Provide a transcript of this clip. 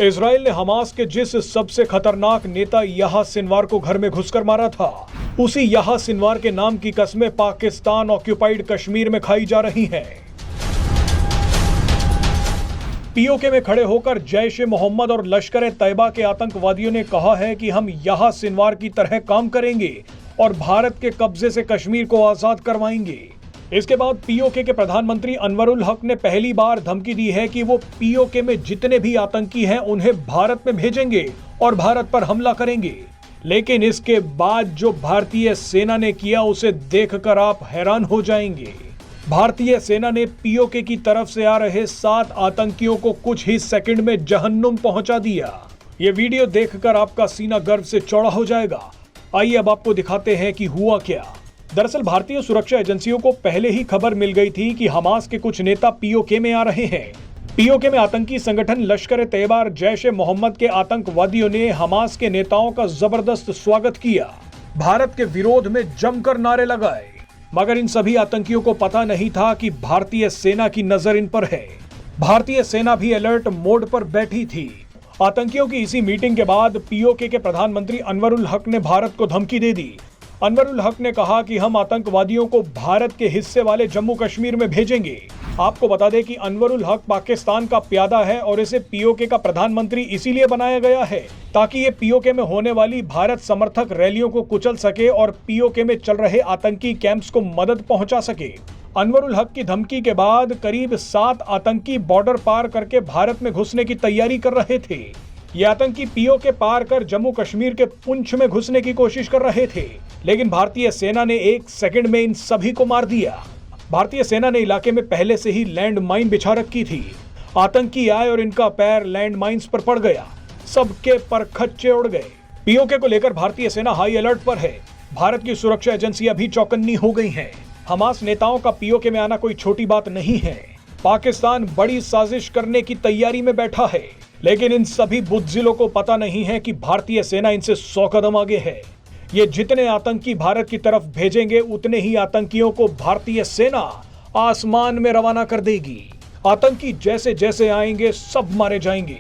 Israel ने Hamas के जिस सबसे खतरनाक नेता याह्या सिनवार को घर में घुसकर मारा था, उसी याह्या सिनवार के नाम की कस्में पाकिस्तान ऑक्यूपाइड कश्मीर में खाई जा रही हैं। पीओके में खड़े होकर जैश ए मोहम्मद और लश्कर ए तैयबा के आतंकवादियों ने कहा है कि हम याह्या सिनवार की तरह काम करेंगे और भारत के कब्जे से कश्मीर को आजाद करवाएंगे। इसके बाद पीओके के प्रधानमंत्री अनवरुल हक ने पहली बार धमकी दी है कि वो पीओके में जितने भी आतंकी हैं उन्हें भारत में भेजेंगे और भारत पर हमला करेंगे। लेकिन इसके बाद जो भारतीय सेना ने किया उसे देखकर आप हैरान हो जाएंगे। भारतीय सेना ने पीओके की तरफ से आ रहे 7 आतंकियों को कुछ ही सेकंड में जहन्नुम पहुंचा दिया। ये वीडियो देखकर आपका सीना गर्व से चौड़ा हो जाएगा। आइए अब आपको दिखाते हैं कि हुआ क्या। दरअसल भारतीय सुरक्षा एजेंसियों को पहले ही खबर मिल गई थी कि हमास के कुछ नेता पीओके में आ रहे हैं। पीओके में आतंकी संगठन लश्कर ए तैयबा और जैश ए मोहम्मद के आतंकवादियों ने हमास के नेताओं का जबरदस्त स्वागत किया, भारत के विरोध में जमकर नारे लगाए। मगर इन सभी आतंकियों को पता नहीं था कि भारतीय सेना की नजर इन पर है। भारतीय सेना भी अलर्ट मोड पर बैठी थी। आतंकियों की इसी मीटिंग के बाद पीओके के प्रधानमंत्री अनवरुल हक ने भारत को धमकी दे दी। अनवरुल हक ने कहा कि हम आतंकवादियों को भारत के हिस्से वाले जम्मू कश्मीर में भेजेंगे। आपको बता दें कि अनवरुल हक पाकिस्तान का प्यादा है और इसे पीओके का प्रधानमंत्री इसीलिए बनाया गया है ताकि ये पीओके में होने वाली भारत समर्थक रैलियों को कुचल सके और पीओके में चल रहे आतंकी कैंप्स को मदद पहुंचा सके। अनवरुल हक की धमकी के बाद करीब 7 आतंकी बॉर्डर पार करके भारत में घुसने की तैयारी कर रहे थे। ये आतंकी पीओके पार कर जम्मू कश्मीर के पुंछ में घुसने की कोशिश कर रहे थे, लेकिन भारतीय सेना ने 1 सेकंड में इन सभी को मार दिया। भारतीय सेना ने इलाके में पहले से ही लैंड माइन बिछा रखी थी। आतंकी आए और इनका पैर लैंड माइंस पर पड़ गया, सबके परखच्चे उड़ गए। पीओके को लेकर भारतीय सेना हाई अलर्ट पर है। भारत की सुरक्षा एजेंसियां भी चौकन्नी हो गई हैं। हमास नेताओं का पीओके में आना कोई छोटी बात नहीं है। पाकिस्तान बड़ी साजिश करने की तैयारी में बैठा है, लेकिन इन सभी बुज़दिलों को पता नहीं है कि भारतीय सेना इनसे 100 कदम आगे है। ये जितने आतंकी भारत की तरफ भेजेंगे उतने ही आतंकियों को भारतीय सेना आसमान में रवाना कर देगी। आतंकी जैसे जैसे आएंगे सब मारे जाएंगे।